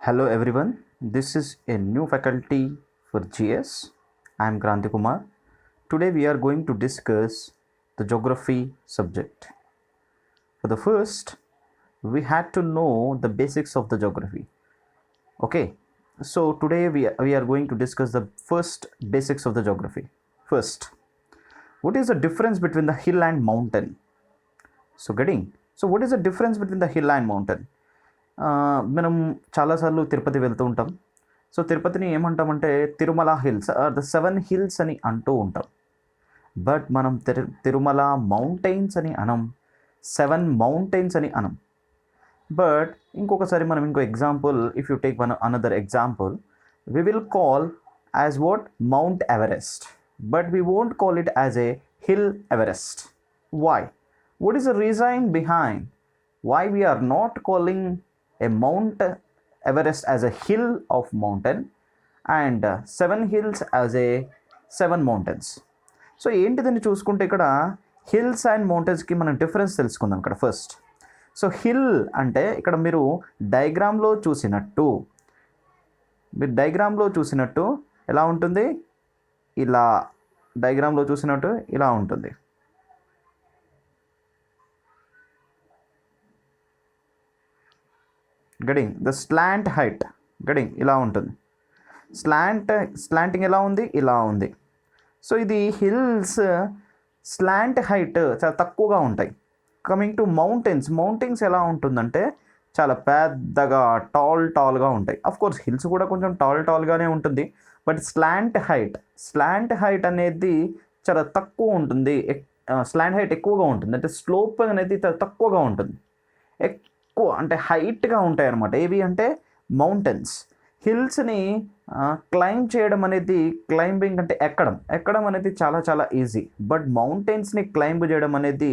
Hello everyone, this is a new faculty for GS. I am Kranti Kumar. Today we are going to discuss the geography subject. For the first, we had to know the basics of the geography. Okay, so today we are going to discuss the first basics of the geography. First, what is the difference between the hill and mountain? So what is the difference between the hill and mountain? మనం చాలాసార్లు తిరుపతి వెళ్తూ ఉంటాం. So తిరుపతిని ఏమంటామంటే Tirumala hills are the 7 hills అని అంటూ ఉంటాం. But మనం తిరుమల మౌంటైన్స్ అని అనం, 7 మౌంటైన్స్ అని అనం. బట్ ఇంకొకసారి మనం ఇంకో example, if you take another example, we will call as what? Mount Everest. But we won't call it as a hill Everest. Why? What is the reason behind why we are not calling a Mount Everest as a hill of mountain and 7 hills as a 7 mountains? So ఏంటిదని చూసుకుంటే ఇక్కడ hills and మౌంటైన్స్కి మనం difference తెలుసుకుందాం ఇక్కడ first. So hill అంటే ఇక్కడ మీరు డయాగ్రామ్లో చూసినట్టు ఎలా ఉంటుంది? ఇలా డయాగ్రామ్లో చూసినట్టు ఇలా ఉంటుంది. గడింగ్ ద స్లాంట్ హైట్ గడింగ్ ఇలా ఉంటుంది. స్లాంటింగ్ ఎలా ఉంది? ఇలా ఉంది. సో ఇది హిల్స్ స్లాంట్ హైట్ చాలా తక్కువగా ఉంటాయి. కమింగ్ టు మౌంటైన్స్ ఎలా ఉంటుందంటే చాలా పెద్దగా టాల్గా ఉంటాయి. కోర్స్ హిల్స్ కూడా కొంచెం టాల్గానే ఉంటుంది. బట్ స్లాంట్ హైట్ అనేది చాలా తక్కువ ఉంటుంది. స్లాంట్ హైట్ ఎక్కువగా ఉంటుంది, అంటే స్లోప్ అనేది చాలా తక్కువగా ఉంటుంది. ఎక్కువ అంటే హైట్గా ఉంటాయి అన్నమాట. ఏవి అంటే మౌంటైన్స్. హిల్స్ని క్లైంబ్ చేయడం అనేది, క్లైంబింగ్ అంటే ఎక్కడం అనేది చాలా చాలా ఈజీ. బట్ మౌంటైన్స్ని క్లైంబ్ చేయడం అనేది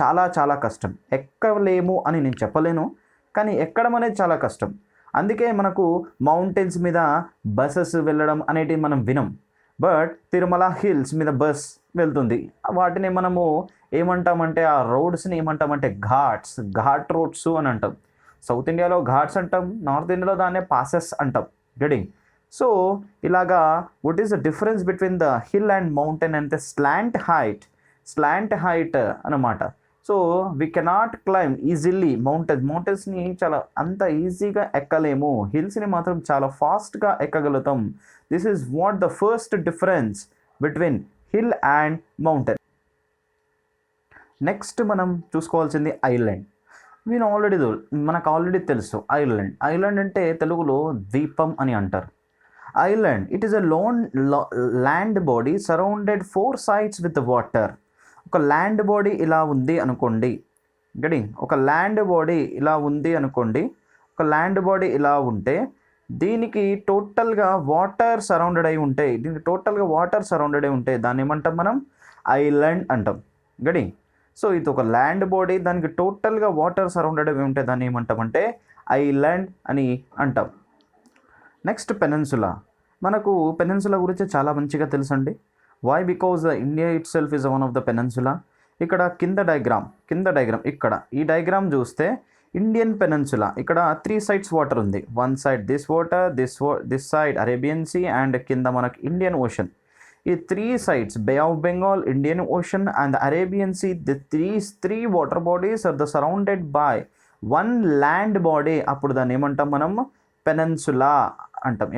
చాలా చాలా కష్టం. ఎక్కలేము అని నేను చెప్పలేను, కానీ ఎక్కడం అనేది చాలా కష్టం. అందుకే మనకు మౌంటైన్స్ మీద బస్సెస్ వెళ్ళడం అనేటివి మనం వినం. బట్ తిరుమల హిల్స్ మీద బస్ వెళ్తుంది. వాటిని మనము ఏమంటామంటే, ఆ రోడ్స్ని ఏమంటామంటే ఘాట్ రోడ్స్ అని అంటాం. సౌత్ ఇండియాలో ఘాట్స్ అంటాం, నార్త్ ఇండియాలో దాన్నే పాసెస్ అంటాం. గెటింగ్? సో ఇలాగా what is the difference between the hill and mountain అంటే స్లాంట్ హైట్ అన్నమాట. So we cannot climb easily మౌంటైన్స్ని చాలా అంత ఈజీగా ఎక్కలేము. హిల్స్ని మాత్రం చాలా ఫాస్ట్గా ఎక్కగలుగుతాం. This is what the first difference between hill and mountain. Next మనం చూసుకోవాల్సింది ఐలాండ్. మనకు ఆల్రెడీ తెలుసు ఐలాండ్ అంటే తెలుగులో ద్వీపం అని అంటారు. Island it is a land body surrounded 4 sides with water. ఒక ల్యాండ్ బాడీ ఇలా ఉంది అనుకోండి. ఒక ల్యాండ్ బాడీ ఇలా ఉంటే దీనికి టోటల్గా వాటర్ సరౌండెడ్ అయి ఉంటే దాన్ని ఏమంటాం మనం? ఐలాండ్ అంటాం. సో ఇది ఒక ల్యాండ్ బాడీ, దానికి టోటల్గా వాటర్ సరౌండెడ్ అయి ఉంటే దాన్ని ఏమంటామంటే ఐలాండ్ అని అంటాం. Next peninsula. మనకు పెనిన్సులా గురించి చాలా మంచిగా తెలుసండి. వై? బికాజ్ ద ఇండియా ఇట్ సెల్ఫ్ is one of the peninsula. ఇక్కడ కింద డయాగ్రామ్ ఇక్కడ ఈ డయాగ్రామ్ చూస్తే ఇండియన్ పెనిన్సులా, ఇక్కడ 3 sides వాటర్ ఉంది. 1 side this water, this side Arabian sea and కింద మనకు ఇండియన్ ఓషన్. ఈ 3 sides, bay of Bengal, Indian ocean and Arabian sea, the three water bodies are the surrounded by 1 land body. అప్పుడు దాన్ని ఏమంటాం మనం? Peninsula అంటాం.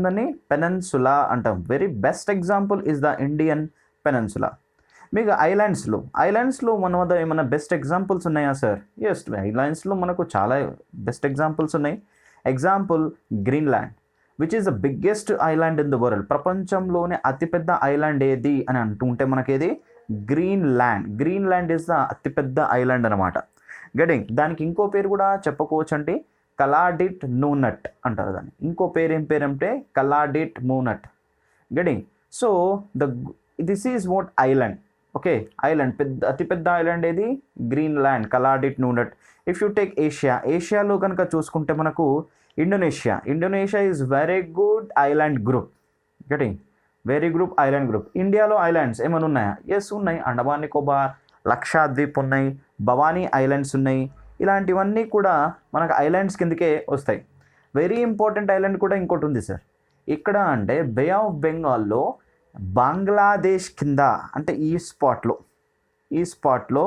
దాన్ని పెనిన్సులా అంటాం. Very best example is the Indian peninsula. మీకు ఐలాండ్స్లో మన వద్ద ఏమైనా బెస్ట్ ఎగ్జాంపుల్స్ ఉన్నాయా సార్? ఎస్, ఐలాండ్స్లో మనకు చాలా బెస్ట్ ఎగ్జాంపుల్స్ ఉన్నాయి. Example Greenland, which is the biggest island in the world. ప్రపంచంలోనే అతిపెద్ద ఐలాండ్ ఏది అని అంటుంటే మనకేది? గ్రీన్లాండ్ ఈజ్ ద అతిపెద్ద ఐలాండ్ అనమాట. దానికి ఇంకో పేరు కూడా చెప్పుకోవచ్చు అంటే కలాడిట్ నూనట్ అంటారు దాన్ని. ఇంకో పేరు ఏం పేరు అంటే Kalaallit Nunaat. So this is what island. Okay, island అతిపెద్ద ఐలాండ్ ఏది? Greenland, Kalaallit Nunaat. If you take ఏషియాలో కనుక చూసుకుంటే మనకు Indonesia is very good island group. Island group. ఇండియాలో ఐలాండ్స్ ఏమైనా ఉన్నాయా? ఎస్, ఉన్నాయి. అండమాన్ నికోబార్, లక్షద్వీప్ ఉన్నాయి, భవానీ ఐలాండ్స్ ఉన్నాయి. ఇలాంటివన్నీ కూడా మనకు ఐలాండ్స్ కిందకే వస్తాయి. వెరీ ఇంపార్టెంట్ ఐలాండ్ కూడా ఇంకోటి ఉంది సార్. ఇక్కడ అంటే బే ఆఫ్ బెంగాల్లో బంగ్లాదేశ్ కింద అంటే ఈ స్పాట్లో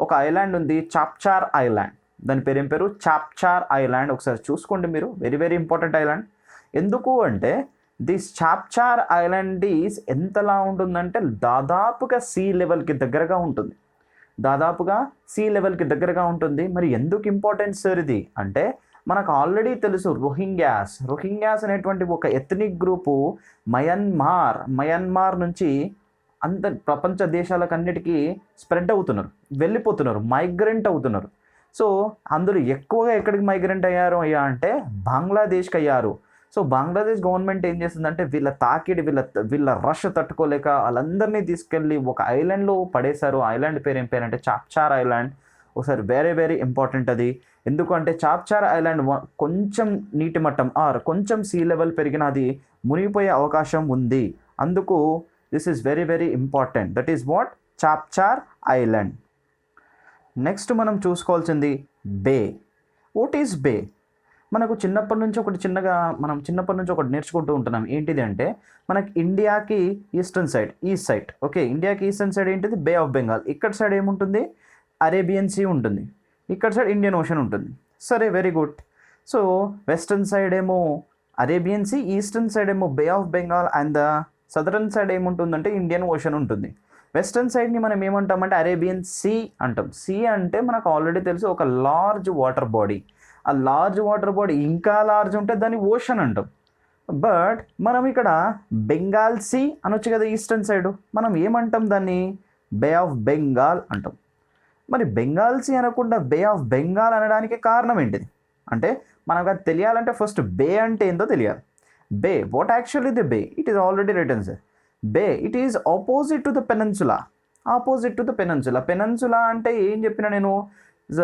ఒక ఐలాండ్ ఉంది, చాప్చార్ ఐలాండ్. దాని పేరు ఏం పేరు? చాప్చార్ ఐలాండ్. ఒకసారి చూసుకోండి మీరు, వెరీ వెరీ ఇంపార్టెంట్ ఐలాండ్. ఎందుకు అంటే దిస్ చాప్చార్ ఐలాండ్ ఈజ్ ఎంతలా ఉంటుందంటే దాదాపుగా సీ లెవెల్కి దగ్గరగా ఉంటుంది. మరి ఎందుకు ఇంపార్టెంట్ సార్ ఇది అంటే మనకు ఆల్రెడీ తెలుసు రోహింగ్యాస్ అనేటువంటి ఒక ఎథనిక్ గ్రూపు మయన్మార్ నుంచి అంత ప్రపంచ దేశాలకన్నిటికీ స్ప్రెడ్ అవుతున్నారు, వెళ్ళిపోతున్నారు, మైగ్రెంట్ అవుతున్నారు. సో అందులో ఎక్కువగా ఎక్కడికి మైగ్రెంట్ అయ్యారు అంటే బంగ్లాదేశ్కి అయ్యారు. సో బంగ్లాదేశ్ గవర్నమెంట్ ఏం చేస్తుందంటే వీళ్ళ తాకిడి, వీళ్ళ రష్ తట్టుకోలేక వాళ్ళందరినీ తీసుకెళ్ళి ఒక ఐలాండ్లో పడేశారు. ఐలాండ్ పేరు ఏం పేరు అంటే చాప్చార్ ఐలాండ్. ఒకసారి వెరీ వెరీ ఇంపార్టెంట్ అది. ఎందుకంటే చాప్చార్ ఐలాండ్ కొంచెం నీటి మట్టం కొంచెం సీ లెవెల్ పెరిగిన అది మునిగిపోయే అవకాశం ఉంది. అందుకు this is very very important. That is what? చాప్చార్ ఐలాండ్. నెక్స్ట్ మనం చూసుకోవాల్సింది బే. వాట్ ఈజ్ బే? మనకు చిన్నప్పటి నుంచి ఒకటి నేర్చుకుంటూ ఉంటున్నాం. ఏంటిది అంటే మనకి ఇండియాకి ఈస్ట్ సైడ్ ఓకే, ఇండియాకి ఈస్టర్న్ సైడ్ ఏంటిది? బే ఆఫ్ బెంగాల్. ఇక్కడ సైడ్ ఏముంటుంది? అరేబియన్ సీ ఉంటుంది. ఇక్కడ సైడ్ ఇండియన్ ఓషన్ ఉంటుంది. సరే, very good. So western side ఏమో అరేబియన్ సీ, ఈస్టర్న్ సైడ్ ఏమో bay of Bengal, and the southern side ఏముంటుందంటే ఇండియన్ ఓషన్ ఉంటుంది. వెస్టర్న్ సైడ్ని మనం ఏమంటామంటే అరేబియన్ సీ అంటాం. సీ అంటే మనకు ఆల్రెడీ తెలుసు ఒక లార్జ్ వాటర్ బాడీ. ఆ లార్జ్ వాటర్ బాడీ ఇంకా లార్జ్ ఉంటే దాన్ని ఓషన్ అంటాం. బట్ మనం ఇక్కడ బెంగాల్ సీ అనొచ్చు కదా ఈస్టర్న్ సైడ్, మనం ఏమంటాం దాన్ని? బే ఆఫ్ బెంగాల్ అంటాం. మరి బెంగాల్ సీ అనకుండా బే ఆఫ్ బెంగాల్ అనడానికి కారణం ఏంటిది అంటే మనకు అది తెలియాలంటే ఫస్ట్ బే అంటే ఏందో తెలియాలి. Bay, what actually the bay? It is already written sir. Bay, it is opposite to the peninsula. Peninsula అంటే ఏం చెప్పిన నేను? The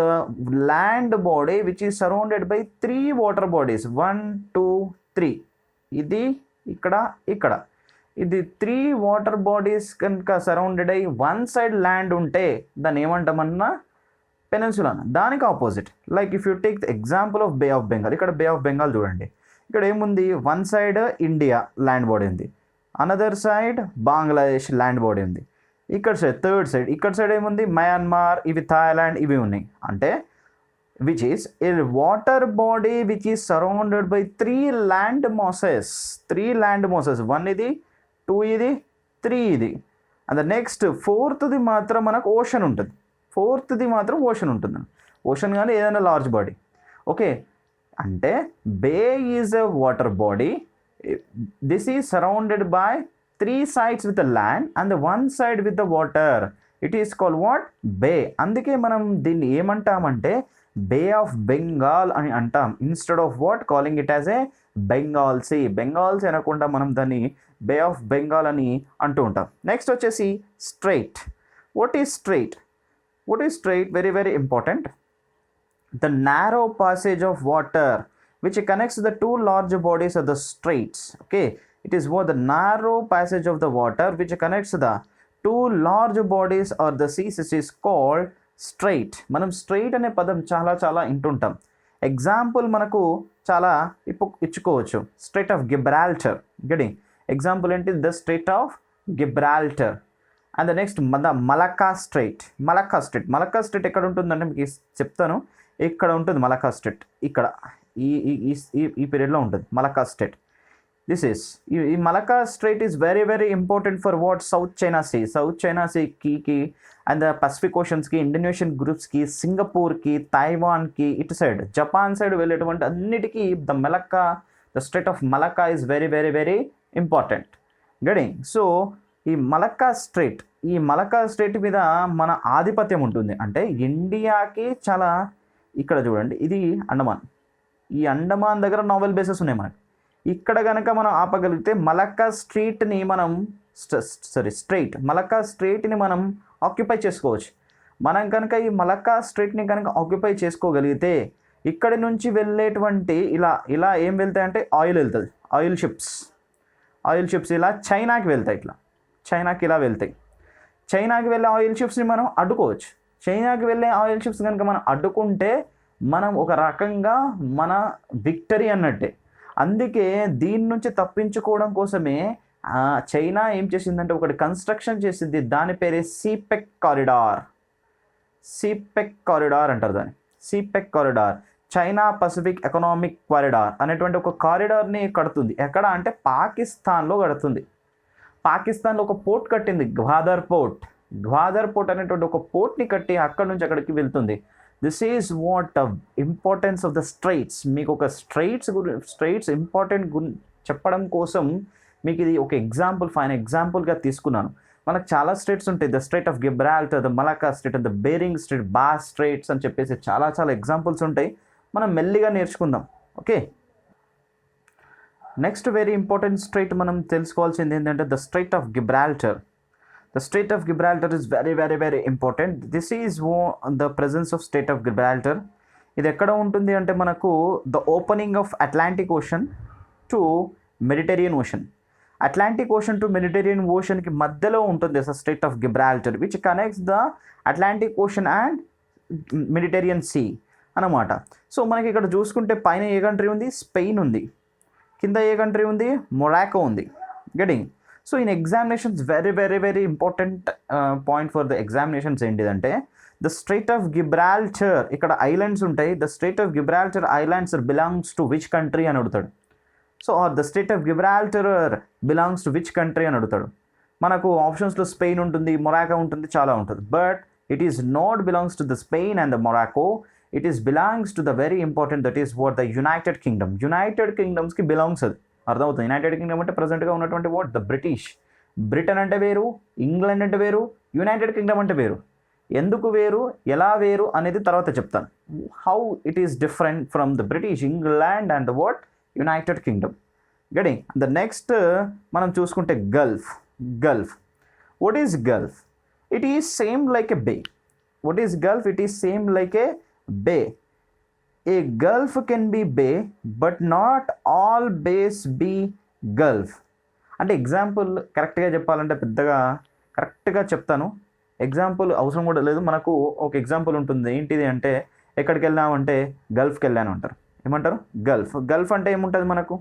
land body which is surrounded by 3 water bodies. 1 2 3. ఇది ఇక్కడ ఇది 3 వాటర్ బాడీస్ కనుక సరౌండెడ్ అయ్యి వన్ సైడ్ ల్యాండ్ ఉంటే దాన్ని ఏమంటామన్నా? పెనన్సులా. దానికి opposite. Like if you take the example of bay of Bengal. ఇక్కడ బే ఆఫ్ బెంగాల్ చూడండి, ఇక్కడ ఏముంది? One side India land body ఉంది, another side Bangladesh land body ఉంది. ఇక్కడ సైడ్ ఏముంది? మయన్మార్, ఇవి థాయిలాండ్, ఇవి ఉన్నాయి. అంటే which is a water body which is surrounded by 3 land masses. 1 ఇది, 2 ఇది, 3 ఇది. అండ్ నెక్స్ట్ 4th మాత్రం మనకు ఓషన్ ఉంటుంది. ఓషన్ కానీ ఏదైనా లార్జ్ బాడీ. ఓకే, అంటే bay is a water body. This is surrounded by 3 sides with the land and the 1 side with the water. It is called what? Bay. అందుకే మనం దీన్ని ఏమంటామంటే బే ఆఫ్ బెంగాల్ అని అంటాం. Instead of what? Calling it as a Bengal sea. అనకుండా మనం దాన్ని బే of Bengal అని అంటూ ఉంటాం. నెక్స్ట్ వచ్చేసి straight. What is straight? Very very important. The narrow passage of water which connects the 2 large bodies of the straits. Okay, it is what? The narrow passage of the water which connects the 2 large bodies or the seas is called strait. మనం strait అనే పదం చాలా వింటుంటాం. Example మనకు చాలా ఇచ్చుకోవచ్చు. Strait of Gibraltar. Getting example ఏంటి? The strait of Gibraltar. And the next Malacca strait ఎక్కడ ఉంటుందంటే మీకు చెప్తాను. ఇక్కడ ఉంటుంది మలక్కా స్ట్రైట్. ఇక్కడ ఈ పీరియడ్లో ఉంటుంది మలక్కా స్ట్రైట్. దిస్ ఈస్ ఈ Malacca strait is very very important for what? South China సీకి అండ్ ద పసిఫిక్ ఓషన్స్కి, ఇండోనేషియన్ గ్రూప్స్కి, సింగపూర్కి, తైవాన్కి, ఇటు సైడ్ జపాన్ సైడ్ వెళ్ళేటువంటి అన్నిటికీ the strait of Malacca is very very very important. Getting so ఈ మలక్కా స్ట్రైట్ మీద మన ఆధిపత్యం ఉంటుంది. అంటే ఇండియాకి చాలా, ఇక్కడ చూడండి ఇది అండమాన్. ఈ అండమాన్ దగ్గర నావెల్ బేసెస్ ఉన్నాయి మనకి. ఇక్కడ కనుక మనం ఆపగలిగితే మలక్కా స్ట్రైట్ని మనం ఆక్యుపై చేసుకోవచ్చు. మనం కనుక ఈ మలక్కా స్ట్రైట్ని కనుక ఆక్యుపై చేసుకోగలిగితే ఇక్కడి నుంచి వెళ్ళేటువంటి ఇలా ఏం వెళ్తాయంటే ఆయిల్ వెళ్తుంది. ఆయిల్ షిప్స్ ఇలా చైనాకి వెళ్తాయి. చైనాకి ఇలా వెళ్తాయి. చైనాకి వెళ్ళే ఆయిల్ షిప్స్ని మనం అడ్డుకోవచ్చు. చైనాకి వెళ్ళే ఆయిల్ షిప్స్ కనుక మనం అడ్డుకుంటే మనం ఒక రకంగా మన విక్టరీ అన్నట్టే. అందుకే దీని నుంచి తప్పించుకోవడం కోసమే చైనా ఏం చేసిందంటే ఒకటి కన్స్ట్రక్షన్ చేసింది. దాని పేరే సిపెక్ కారిడార్. సిపెక్ కారిడార్ అంటారు దాన్ని. CPEC corridor, China pacific economic corridor అనేటువంటి ఒక కారిడార్ని కడుతుంది. ఎక్కడ అంటే పాకిస్తాన్లో కడుతుంది. పాకిస్తాన్లో ఒక పోర్ట్ కట్టింది, గ్వాదర్ పోర్ట్. గ్వాదర్ పోర్ట్ అనేటువంటి ఒక పోర్ట్ని కట్టి అక్కడ నుంచి అక్కడికి వెళ్తుంది. This is what importance of the Strides. మీకు ఒక స్ట్రైట్స్ ఇంపార్టెంట్ చెప్పడం కోసం మీకు ఇది ఒక ఎగ్జాంపుల్, ఫైన్ ఎగ్జాంపుల్గా తీసుకున్నాను. మనకు చాలా స్ట్రైట్స్ ఉంటాయి. The strait of Gibraltar, the Malacca strait, the Bering strait, Bass straits అని చెప్పేసి చాలా ఎగ్జాంపుల్స్ ఉంటాయి. మనం మెల్లిగా నేర్చుకుందాం. Okay, next very important strait మనం తెలుసుకోవాల్సింది ఏంటంటే the strait of Gibraltar. The strait of Gibraltar is very important. This is the presence of strait of Gibraltar. ఇది ఎక్కడ ఉంటుంది అంటే మనకు the opening of Atlantic ocean to Mediterranean ocean. Atlantic ocean to Mediterranean ఓషన్కి మధ్యలో ఉంటుంది strait of Gibraltar, which connects the Atlantic ocean and Mediterranean sea అన్నమాట. So మనకి ఇక్కడ చూసుకుంటే పైన ఏ కంట్రీ ఉంది? స్పెయిన్ ఉంది. కింద ఏ కంట్రీ ఉంది? మొరాకో ఉంది. Getting. So in examinations very important point for the examinations ఏంటిదంటే ద స్ట్రైట్ ఆఫ్ గిబ్రాల్టర్, ఇక్కడ ఐలాండ్స్ ఉంటాయి. The strait of Gibraltar islands belongs to which country అని అడుగుతాడు. So the strait of Gibraltar belongs to which country అని అడుగుతాడు. మనకు ఆప్షన్స్లో Spain ఉంటుంది, మొరాకో ఉంటుంది, చాలా ఉంటుంది. But it is not belongs to the Spain and the Morocco. It is belongs to the very important, that is what the United Kingdom. United కింగ్డమ్స్కి belongs అది, అర్థమవుతుంది. యునైటెడ్ కింగ్డమ్ అంటే ప్రజెంట్గా ఉన్నటువంటి వాట్ ద బ్రిటిష్. బ్రిటన్ అంటే వేరు, England అంటే వేరు, యునైటెడ్ కింగ్డమ్ అంటే వేరు. ఎందుకు వేరు, ఎలా వేరు అనేది తర్వాత చెప్తాను. How it is different from the British, England and what United Kingdom. Getting. The next మనం చూసుకుంటే gulf. What is gulf? It is same like a bay. What is gulf? It is same like a bay. A gulf can be bay but not all bays be gulf. అంటే example కరెక్ట్గా చెప్పాలంటే పెద్దగా కరెక్ట్గా చెప్తాను, example అవసరం కూడా లేదు. మనకు ఒక ఎగ్జాంపుల్ ఉంటుంది. ఏంటిది అంటే ఎక్కడికి వెళ్ళామంటే గల్ఫ్కి వెళ్ళాను అంటారు. ఏమంటారు? గల్ఫ్ అంటే ఏముంటుంది మనకు?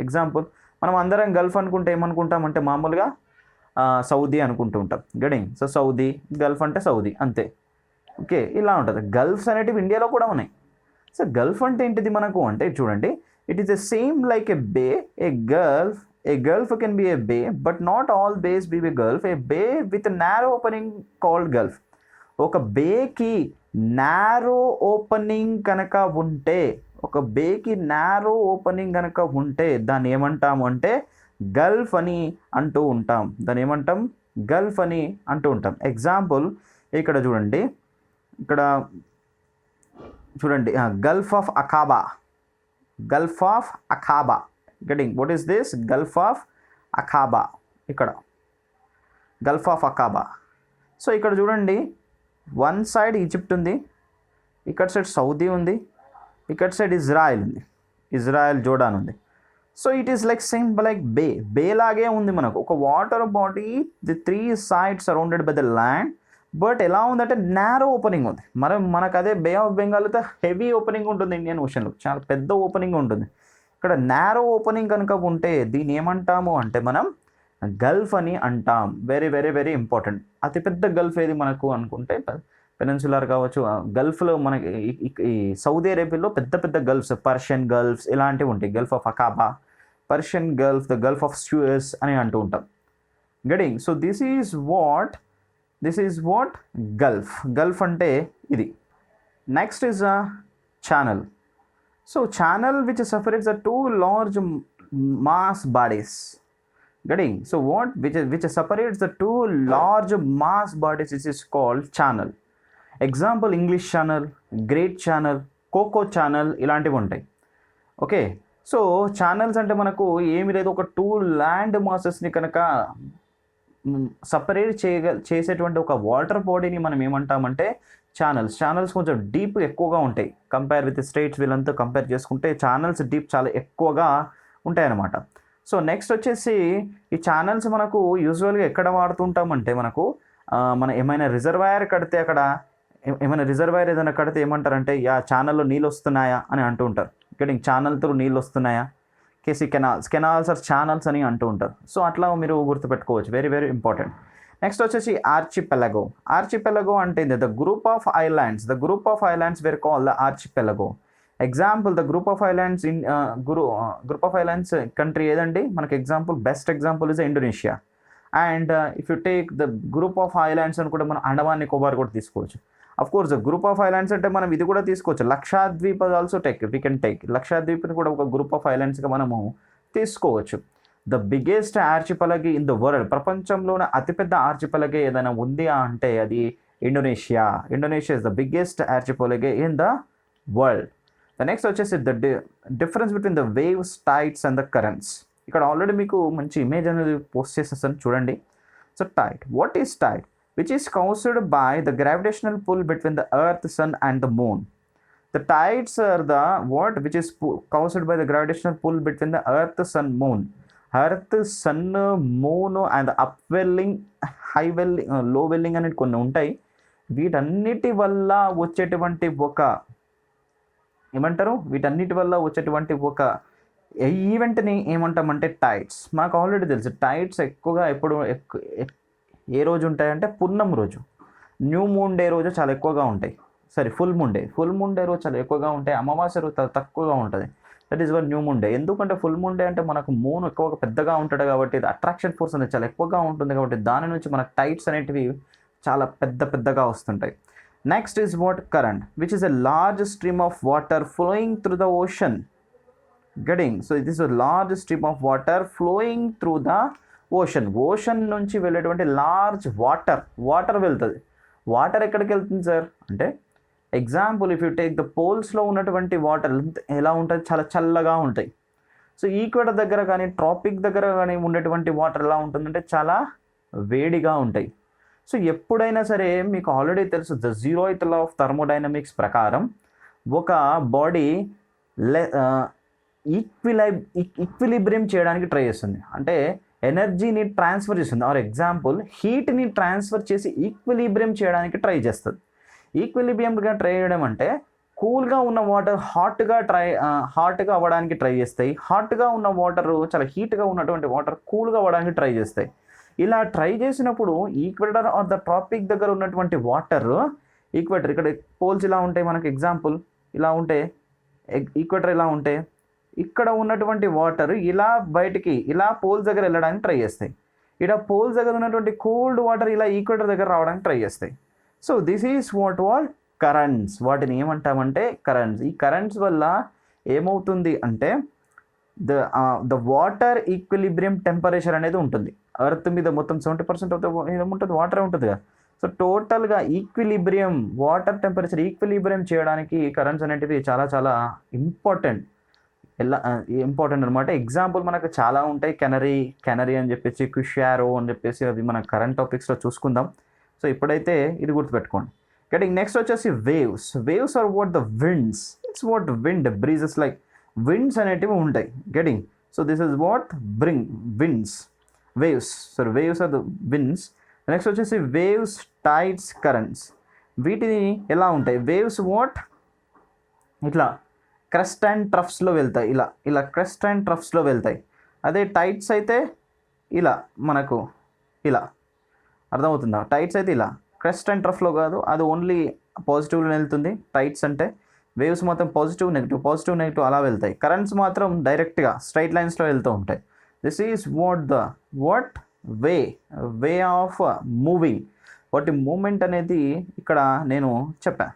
ఎగ్జాంపుల్, మనం అందరం గల్ఫ్ అనుకుంటే ఏమనుకుంటామంటే మామూలుగా సౌదీ అనుకుంటూ ఉంటాం. గడింగ్. సో సౌదీ, గల్ఫ్ అంటే సౌదీ, అంతే. ఓకే, ఇలా ఉంటుంది. గల్ఫ్స్ అనేటివి ఇండియాలో కూడా ఉన్నాయి. సో గల్ఫ్ అంటే ఏంటిది మనకు అంటే చూడండి, it is the same like a bay. A gulf can be a bay but not all bays be a gulf. A bay with narrow opening called gulf. ఒక బేకి నారో ఓపెనింగ్ కనుక ఉంటే, దాన్ని ఏమంటాము అంటే గల్ఫ్ అని అంటూ ఉంటాం. ఎగ్జాంపుల్ ఇక్కడ చూడండి, Gulf of అఖాబా. Getting. What is this? Gulf of అఖాబా. ఇక్కడ గల్ఫ్ ఆఫ్ అఖాబా. సో ఇక్కడ చూడండి, వన్ సైడ్ ఈజిప్ట్ ఉంది, ఇక్కడ సైడ్ సౌదీ ఉంది, ఇక్కడ సైడ్ ఇజ్రాయెల్ జోర్డాన్ ఉంది. So it is like same like bay లాగే ఉంది మనకు. ఒక వాటర్ బాడీ, the 3 sides surrounded by the land. But ఎలా ఉందంటే నారో ఓపెనింగ్ ఉంది. మనకు అదే బే ఆఫ్ బెంగాల్తో హెవీ ఓపెనింగ్ ఉంటుంది. ఇండియన్ ఓషన్లో చాలా పెద్ద ఓపెనింగ్ ఉంటుంది. ఇక్కడ నారో ఓపెనింగ్ కనుక ఉంటే దీన్ని ఏమంటాము అంటే మనం గల్ఫ్ అని అంటాం. Very important. అతిపెద్ద గల్ఫ్ ఏది మనకు అనుకుంటే పెనిన్సులార్ కావచ్చు. గల్ఫ్లో మనకి ఈ సౌదీ అరేబియాలో పెద్ద గల్ఫ్స్, పర్షియన్ గల్ఫ్స్ ఇలాంటివి ఉంటాయి. Gulf of Aqaba, Persian gulf, the gulf of Suez అని అంటూ ఉంటాం. Getting. So this is what gulf అంటే ఇది. Next is a channel. So channel which separates the 2 large mass bodies. Getting. So which separates the 2 large mass bodies is called channel. Example, English Channel, Great Channel, Coco Channel ఇలాంటివి ఉంటాయి. Okay. So channels అంటే మనకు ఏమి లేదు, ఒక 2 land మాసెస్ని కనుక separate చేసేటువంటి ఒక వాటర్ బాడీని మనం ఏమంటామంటే ఛానల్స్ కొంచెం డీప్ ఎక్కువగా ఉంటాయి. కంపేర్ విత్ స్టేట్స్ వీళ్ళంతా కంపేర్ చేసుకుంటే ఛానల్స్ డీప్ చాలా ఎక్కువగా ఉంటాయన్నమాట. సో నెక్స్ట్ వచ్చేసి ఈ ఛానల్స్ మనకు యూజువల్గా ఎక్కడ వాడుతుంటామంటే మనం ఏమైనా రిజర్వాయర్ కడితే అక్కడ ఏమైనా రిజర్వాయర్ ఏదైనా కడితే ఏమంటారంటే ఛానల్లో నీళ్ళు వస్తున్నాయా అని అంటూ ఉంటారు. గెటింగ్ ఛానల్ త్రూ నీళ్ళు వస్తున్నాయా, కేసీ కెనాల్స్ ఆర్ ఛానల్స్ అని అంటూ ఉంటారు. సో అట్లా మీరు గుర్తుపెట్టుకోవచ్చు, వెరీ వెరీ ఇంపార్టెంట్. నెక్స్ట్ వచ్చేసి ఆర్చిపెలగో. ఆర్చిపెలగో అంటే the group of islands where call the archipelago. Example the group of islands in group of islands country ఏదండి మనకి example, best example is Indonesia. And if you take the group of islands అని కూడా మనం అండమాన్ నికోబార్ కూడా తీసుకోవచ్చు. Of course group of islands అంటే మనం ఇది కూడా తీసుకోవచ్చు, Lakshadweep also we can take. లక్షద్వీప్ని కూడా ఒక గ్రూప్ ఆఫ్ ఐలాండ్స్గా మనము తీసుకోవచ్చు. The biggest archipelago in the world, ప్రపంచంలోనే అతిపెద్ద ఆర్చిపెలగే ఏదైనా ఉంది అంటే అది Indonesia. Indonesia is the biggest archipelago in the world. The next వచ్చేసి the difference between the waves, tides and the currents. ఇక్కడ ఆల్రెడీ మీకు మంచి ఇమేజ్ అనేది పోస్ట్ చేసేస్తాను చూడండి. So tide, what is tide? Which is caused by the gravitational pull between the earth, sun and the moon. The tides are the what which is caused by the gravitational pull between the earth, sun, moon. Earth, sun, moon and the upwelling, high welling, low welling అనేది కొన్ని ఉంటాయి. వీటన్నిటి వల్ల వచ్చేటువంటి ఒక ఏమంటారు, వీటన్నిటి వల్ల వచ్చేటువంటి ఒక ఈవెంట్ని ఏమంటామంటే టైడ్స్. మాకు ఆల్రెడీ తెలుసు టైడ్స్ ఎక్కువగా ఎప్పుడు ఏ రోజు ఉంటాయంటే పున్నం రోజు, న్యూ మూన్ డే రోజు చాలా ఎక్కువగా ఉంటాయి. ఫుల్ మూన్ డే రోజు చాలా ఎక్కువగా ఉంటాయి, అమావాస్య రోజు తక్కువగా ఉంటుంది. That is were new moon day. ఎందుకంటే ఫుల్ మూన్ డే అంటే మనకు మూన్ ఎక్కువగా పెద్దగా ఉంటుంది కాబట్టి, అట్రాక్షన్ ఫోర్స్ అనేది చాలా ఎక్కువగా ఉంటుంది కాబట్టి దాని నుంచి మనకు టైడ్స్ అనేటివి చాలా పెద్దగా వస్తుంటాయి. Next is what current, which is a large stream of water flowing through the ocean. So it is a large stream of water flowing through the ocean నుంచి వెళ్ళేటువంటి లార్జ్ వాటర్ వెళ్తుంది. వాటర్ ఎక్కడికి వెళ్తుంది sir అంటే, example if you take the పోల్స్లో ఉన్నటువంటి water ఎలా ఉంటుంది, చాలా చల్లగా ఉంటాయి. సో ఈక్వేటర్ దగ్గర కానీ ట్రాపిక్ దగ్గర కానీ ఉండేటువంటి వాటర్ ఎలా ఉంటుందంటే చాలా వేడిగా ఉంటాయి. సో ఎప్పుడైనా సరే మీకు ఆల్రెడీ తెలుసు the 0th law of thermodynamics ప్రకారం ఒక బాడీ ఈక్విలిబ్రియం చేయడానికి ట్రై చేస్తుంది, అంటే ఎనర్జీని ట్రాన్స్ఫర్ చేస్తుంది. ఆర్ ఎగ్జాంపుల్ హీట్ని ట్రాన్స్ఫర్ చేసి ఈక్విలిబ్రియం చేయడానికి ట్రై చేస్తుంది. ఈక్విలిబ్రియంగా ట్రై చేయడం అంటే కూల్గా ఉన్న వాటర్ హాట్గా అవ్వడానికి ట్రై చేస్తాయి, హాట్గా ఉన్న వాటర్ చాలా హీట్గా ఉన్నటువంటి వాటర్ కూల్గా అవ్వడానికి ట్రై చేస్తాయి. ఇలా ట్రై చేసినప్పుడు ఈక్వేటర్ ఆర్ ద ట్రాపిక్ దగ్గర ఉన్నటువంటి వాటర్, ఈక్వేటర్ ఇక్కడ పోల్స్ ఇలా ఉంటాయి మనకి ఎగ్జాంపుల్, ఇలా ఉంటే ఈక్వేటర్ ఇలా ఉంటే ఇక్కడ ఉన్నటువంటి వాటర్ ఇలా బయటికి ఇలా పోల్స్ దగ్గర వెళ్ళడానికి ట్రై చేస్తాయి. ఇక్కడ పోల్స్ దగ్గర ఉన్నటువంటి కోల్డ్ వాటర్ ఇలా ఈక్వేటర్ దగ్గర రావడానికి ట్రై చేస్తాయి. So this is what currents. వాటిని ఏమంటామంటే కరెంట్స్. ఈ కరెంట్స్ వల్ల ఏమవుతుంది అంటే ద వాటర్ ఈక్విలిబ్రియం టెంపరేచర్ అనేది ఉంటుంది. ఎర్త్ మీద మొత్తం 70% ఆఫ్ ద ఏముంటుంది, వాటర్ ఉంటుంది కదా. సో టోటల్గా ఈక్విలిబ్రియం వాటర్ టెంపరేచర్ ఈక్విలిబ్రియం చేయడానికి కరెంట్స్ అనేటివి చాలా చాలా ఇంపార్టెంట్ అనమాట. ఎగ్జాంపుల్ మనకు చాలా ఉంటాయి, కెనరీ అని చెప్పేసి, క్విషారో అని చెప్పేసి, అవి మన కరెంట్ టాపిక్స్లో చూసుకుందాం. సో ఇప్పుడైతే ఇది గుర్తుపెట్టుకోండి. నెక్స్ట్ వచ్చేసి waves are what the winds. It's what wind breezes like winds అనేటివి ఉంటాయి. So this is what winds, waves are the winds. Next వచ్చేసి వేవ్స్, టైడ్స్, కరెంట్స్. వీటిని ఎలా ఉంటాయి, వేవ్స్ వాట్ ఇట్లా క్రస్ట్ అండ్ ట్రఫ్స్లో వెళ్తాయి, ఇలా క్రస్ట్ అండ్ ట్రఫ్స్లో వెళ్తాయి. అదే టైడ్స్ అయితే ఇలా మనకు ఇలా అర్థమవుతుందా, టైడ్స్ అయితే ఇలా క్రస్ట్ అండ్ ట్రఫ్లో కాదు, అది ఓన్లీ పాజిటివ్లో వెళ్తుంది. టైడ్స్ అంటే వేవ్స్ మొత్తం పాజిటివ్ నెగిటివ్ అలా వెళ్తాయి. కరెంట్స్ మాత్రం డైరెక్ట్గా స్ట్రైట్ లైన్స్లో వెళ్తూ ఉంటాయి. This is what way of moving. వాటి మూమెంట్ అనేది ఇక్కడ నేను చెప్పాను.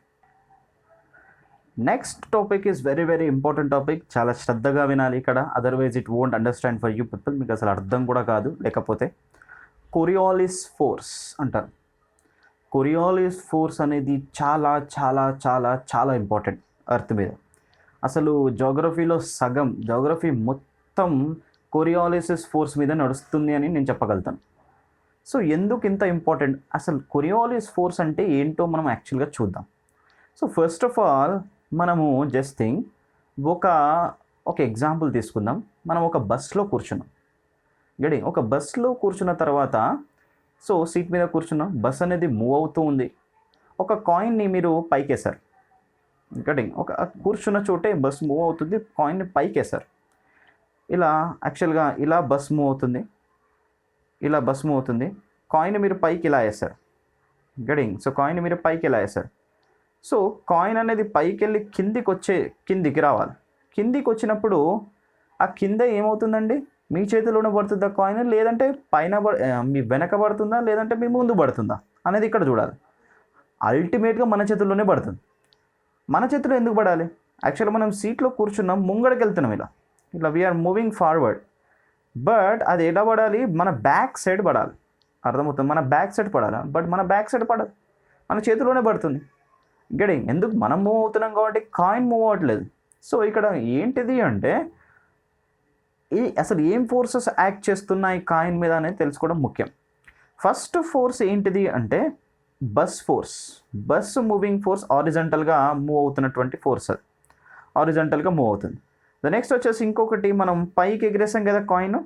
Next topic is very very important topic. చాలా శ్రద్ధగా వినాలి ఇక్కడ, otherwise it won't understand for you people. మీకు అసలు అర్థం కూడా కాదు లేకపోతే. కొరియోలిస్ ఫోర్స్ అంటారు. కొరియోలిస్ ఫోర్స్ అనేది చాలా చాలా చాలా చాలా ఇంపార్టెంట్ ఎర్త్ మీద. అసలు జాగ్రఫీ మొత్తం కొరియోలిస్ ఫోర్స్ మీద నడుస్తుంది అని నేను చెప్పగలుగుతాను. సో ఎందుకు ఇంత ఇంపార్టెంట్, అసలు కొరియోలిస్ ఫోర్స్ అంటే ఏంటో మనం యాక్చువల్గా చూద్దాం. సో ఫస్ట్ ఆఫ్ ఆల్ మనము జస్ట్ థింక్ ఒక ఎగ్జాంపుల్ తీసుకుందాం. మనం ఒక బస్లో కూర్చున్నాం, ఒక బస్లో కూర్చున్న తర్వాత సో సీట్ మీద కూర్చున్నాం, బస్ అనేది మూవ్ అవుతూ ఉంది. ఒక కాయిన్ని మీరు పైకేశారు, గెటింగ్, ఒక కూర్చున్న చోటే బస్ మూవ్ అవుతుంది, కాయిన్ని పైకేశారు. ఇలా యాక్చువల్గా ఇలా బస్ మూవ్ అవుతుంది, ఇలా బస్ మూవ్ అవుతుంది, కాయిన్ మీరు పైకి ఇలా వేస్తారు, గెటింగ్. సో కాయిన్ మీరు పైకి ఇలా వేస్తారు. సో కాయిన్ అనేది పైకి వెళ్ళి కిందికి రావాలి. కిందికి వచ్చినప్పుడు ఆ కింద ఏమవుతుందండి, మీ చేతిలోనే పడుతుందా కాయిన్, లేదంటే పైన మీ వెనక పడుతుందా, లేదంటే మీ ముందు పడుతుందా అనేది ఇక్కడ చూడాలి. అల్టిమేట్గా మన చేతుల్లోనే పడుతుంది. మన చేతిలో ఎందుకు పడాలి? యాక్చువల్గా మనం సీట్లో కూర్చున్నాం, ముంగడికి వెళ్తున్నాం, ఇలా వీఆర్ మూవింగ్ ఫార్వర్డ్. బట్ అది ఎలా పడాలి? మన బ్యాక్ సైడ్ పడాలి. అర్థమవుతుంది? మన బ్యాక్ సైడ్ పడాలి. బట్ మన బ్యాక్ సైడ్ పడదు, మన చేతిలోనే పడుతుంది. గెటింగ్. ఎందుకు? మనం మూవ్ అవుతున్నాం కాబట్టి కాయిన్ మూవ్ అవ్వట్లేదు. సో ఇక్కడ ఏంటిది అంటే అసలు ఏం ఫోర్సెస్ యాక్ట్ చేస్తున్నాయి కాయిన్ మీద అనేది తెలుసుకోవడం ముఖ్యం. ఫస్ట్ ఫోర్స్ ఏంటిది అంటే bus force. Bus moving force, హారిజంటల్గా మూవ్ అవుతున్నటువంటి ఫోర్స్, అది హారిజంటల్గా మూవ్ అవుతుంది. నెక్స్ట్ వచ్చేసి ఇంకొకటి, మనం పైకి ఎగిరేసాం కదా కాయిన్,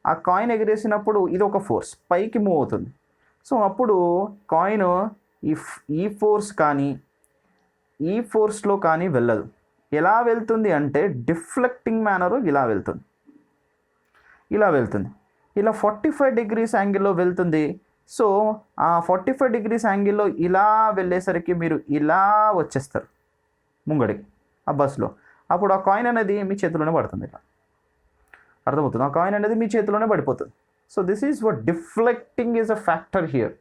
ఆ కాయిన్ ఎగిరేసినప్పుడు ఇది ఒక ఫోర్స్ పైకి మూవ్ అవుతుంది. సో అప్పుడు కాయిన్ ఈ ఫోర్స్ కానీ ఈ ఫోర్స్లో కానీ వెళ్ళదు. ఎలా వెళ్తుంది అంటే డిఫ్లెక్టింగ్ మేనరు ఇలా వెళ్తుంది, ఇలా వెళ్తుంది, ఇలా 45 degrees యాంగిల్లో వెళ్తుంది. సో ఆ 45 degrees యాంగిల్లో ఇలా వెళ్ళేసరికి మీరు ఇలా వచ్చేస్తారు ముంగడికి ఆ బస్లో. అప్పుడు ఆ కాయిన్ అనేది మీ చేతిలోనే పడుతుంది, ఇలా అర్థమవుతుంది? ఆ కాయిన్ అనేది మీ చేతిలోనే పడిపోతుంది. So this is what deflecting is a factor here.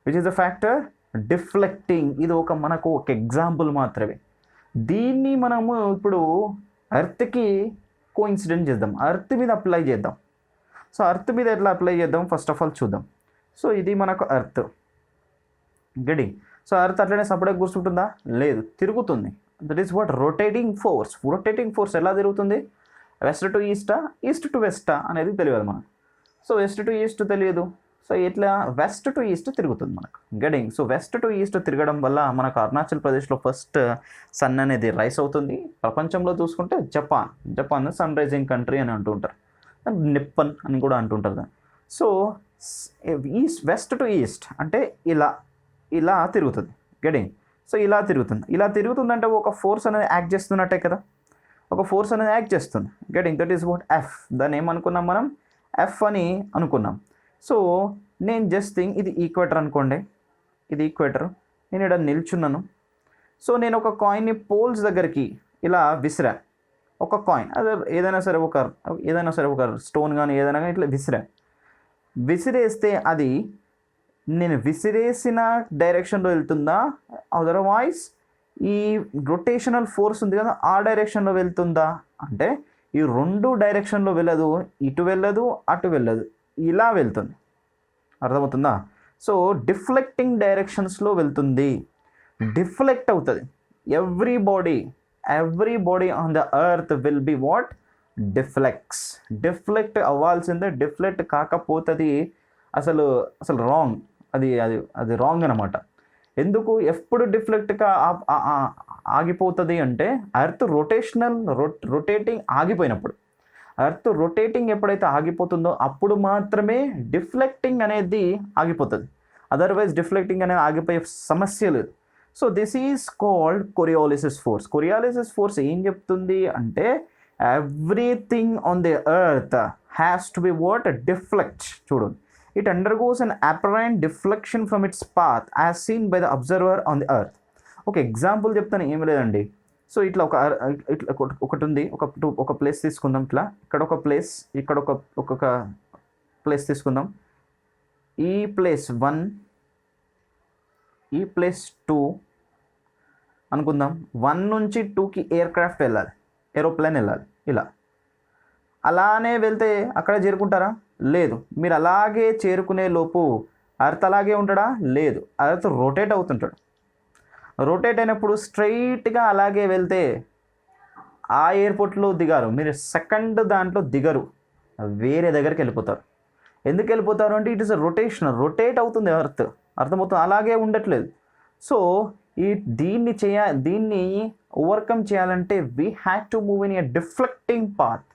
Which is a factor? Deflecting. ఇది మనకు ఒక ఎగ్జాంపుల్ మాత్రమే. దీన్ని మనము ఇప్పుడు ఎర్త్కి కోఇన్సిడెంట్ చేద్దాం, ఎర్త్ మీద అప్లై చేద్దాం. సో ఎర్త్ మీద ఎట్లా అప్లై చేద్దాం ఫస్ట్ ఆఫ్ ఆల్ చూద్దాం. సో ఇది మనకు ఎర్త్, గెటింగ్. సో ఎర్త్ అట్లనే సపరేట్గా కూర్చుంటుందా? లేదు, తిరుగుతుంది. That is what rotating force. Rotating force ఎలా తిరుగుతుంది? వెస్ట్ టు ఈస్టా, ఈస్ట్ టు వెస్టా అనేది తెలియదు మనకు. సో వెస్ట్ టు ఈస్ట్ తెలియదు. సో ఇట్లా వెస్ట్ టు ఈస్ట్ తిరుగుతుంది మనకు, getting. So west to east తిరగడం వల్ల మనకు అరుణాచల్ ప్రదేశ్లో ఫస్ట్ సన్ అనేది రైస్ అవుతుంది. ప్రపంచంలో చూసుకుంటే జపాన్ సన్ రైజింగ్ కంట్రీ అని అంటూ ఉంటారు, నిప్పన్ అని కూడా అంటుంటారు దాన్ని. సో వెస్ట్ టు ఈస్ట్ అంటే ఇలా తిరుగుతుంది, గెటింగ్. సో ఇలా తిరుగుతుందంటే ఒక ఫోర్స్ అనేది యాక్ట్ చేస్తున్నట్టే కదా, ఒక ఫోర్స్ అనేది యాక్ట్ చేస్తుంది, getting. That is what F. దాన్ని ఏమనుకున్నాం మనం? ఎఫ్ అని అనుకున్నాం. సో నేను జస్ట్ థింక్ ఇది ఈక్వేటర్ అనుకోండి, ఇది ఈక్వేటర్. నేను ఇక్కడ నిల్చున్నాను. సో నేను ఒక కాయిన్ని పోల్స్ దగ్గరికి ఇలా విసిరా, ఒక కాయిన్, అదే ఏదైనా సరే ఒక స్టోన్ కానీ ఏదైనా కానీ ఇట్లా విసిరేస్తే అది నేను విసిరేసిన డైరెక్షన్లో వెళ్తుందా, అదర్వైజ్ ఈ రొటేషనల్ ఫోర్స్ ఉంది కదా ఆ డైరెక్షన్లో వెళ్తుందా అంటే ఈ రెండు డైరెక్షన్లో వెళ్ళదు, ఇటు వెళ్ళదు అటు వెళ్ళదు, ఇలా వెళ్తుంది. అర్థమవుతుందా? సో డిఫ్లెక్టింగ్ డైరెక్షన్స్లో వెళ్తుంది, డిఫ్లెక్ట్ అవుతుంది. Every body on the earth will be what? Deflect అవ్వాల్సిందే. డిఫ్లెక్ట్ కాకపోతుంది అసలు రాంగ్, అది రాంగ్ అనమాట. ఎందుకు ఎప్పుడు డిఫ్లెక్ట్గా ఆగిపోతుంది అంటే ఎర్త్ రొటేటింగ్ ఆగిపోయినప్పుడు. ఎర్త్ రొటేటింగ్ ఎప్పుడైతే ఆగిపోతుందో అప్పుడు మాత్రమే డిఫ్లెక్టింగ్ అనేది ఆగిపోతుంది. అదర్వైజ్ డిఫ్లెక్టింగ్ అనేది ఆగిపోయే సమస్య లేదు. So this is called Coriolis force. Coriolis force ఏం చెప్తుంది అంటే everything on the earth has to be what? Deflect. చూడండి, it undergoes an apparent deflection from its path as seen by the observer on the earth. ఒక example చెప్తాను, ఏమి లేదండి. So ఇట్లా ఒకటి ఉంది, ఒక ప్లేస్ తీసుకుందాం. ఇక్కడ ఒక ప్లేస్, ఇక్కడ ఒక్కొక్క ప్లేస్ తీసుకుందాం. ఈ ప్లేస్ 1, ఈ ప్లేస్ 2 అనుకుందాం. 1 నుంచి 2కి ఎయిర్క్రాఫ్ట్ వెళ్ళాలి, ఏరోప్లేన్ వెళ్ళాలి. ఇలా అలానే వెళ్తే అక్కడ చేరుకుంటారా? లేదు. మీరు అలాగే చేరుకునే లోపు ఎర్త్ అలాగే ఉంటాడా? లేదు. Earth rotate అవుతుంటాడు. రొటేట్ అయినప్పుడు స్ట్రైట్గా అలాగే వెళ్తే ఆ ఎయిర్పోర్ట్లో దిగారు, మీరు సెకండ్ దాంట్లో దిగరు, వేరే దగ్గరికి వెళ్ళిపోతారు. ఎందుకు వెళ్ళిపోతారు అంటే ఇట్ ఇస్ రొటేట్ అవుతుంది ఎర్త్. అర్థమవుతుంది? అలాగే ఉండట్లేదు. సో దీన్ని ఓవర్కమ్ చేయాలంటే we have to move in a deflecting path.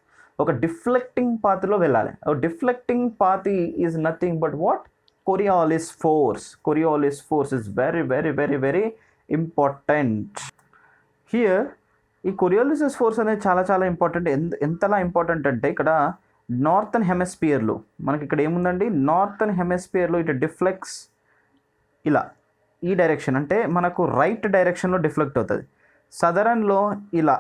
ఒక డిఫ్లెక్టింగ్ పాత్లో వెళ్ళాలి. Deflecting path is nothing but what? Coriolis force. Coriolis force is very very very very important. Here ఈ కొరియోలిసిస్ force అనేది చాలా చాలా ఇంపార్టెంట్. ఎంతలా ఇంపార్టెంట్ అంటే ఇక్కడ నార్థన్ హెమిస్ఫియర్లో మనకి ఇక్కడ ఏముందండి, నార్థన్ హెమిస్ఫియర్లో ఇటు డిఫ్లెక్స్ ఇలా ఈ డైరెక్షన్ అంటే మనకు రైట్ డైరెక్షన్లో డిఫ్లెక్ట్ అవుతుంది. సదరన్లో ఇలా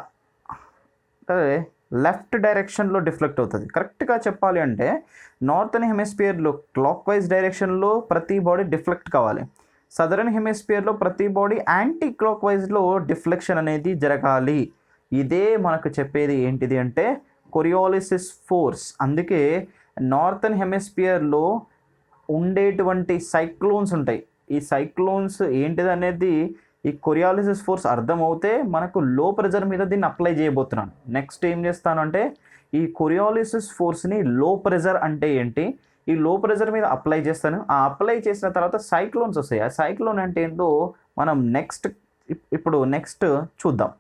అదే లెఫ్ట్ డైరెక్షన్లో డిఫ్లెక్ట్ అవుతుంది. కరెక్ట్గా చెప్పాలి అంటే నార్థన్ హెమిస్ఫియర్లో క్లాక్ వైజ్ డైరెక్షన్లో ప్రతి బాడీ డిఫ్లెక్ట్ కావాలి. సదరన్ హెమిస్ఫియర్లో ప్రతి బాడీ యాంటీ క్లాక్ వైజ్లో డిఫ్లెక్షన్ అనేది జరగాలి. ఇదే మనకు చెప్పేది ఏంటిది అంటే కొరియోలిసిస్ ఫోర్స్. అందుకే నార్థన్ హెమిస్ఫియర్లో ఉండేటువంటి సైక్లోన్స్ ఉంటాయి. ఈ సైక్లోన్స్ ఏంటిది అనేది ఈ కొరియాలిసిస్ ఫోర్స్ అర్థమవుతే మనకు లో ప్రెజర్ మీద దీన్ని అప్లై చేయబోతున్నాను. నెక్స్ట్ ఏం చేస్తాను అంటే ఈ కొరియాలిసిస్ ఫోర్స్ని లో ప్రెజర్ అంటే ఏంటి, ఈ లో ప్రెజర్ మీద అప్లై చేస్తాను. ఆ అప్లై చేసిన తర్వాత సైక్లోన్స్ వస్తాయి. ఆ సైక్లోన్ అంటే ఏంటో మనం నెక్స్ట్ చూద్దాం.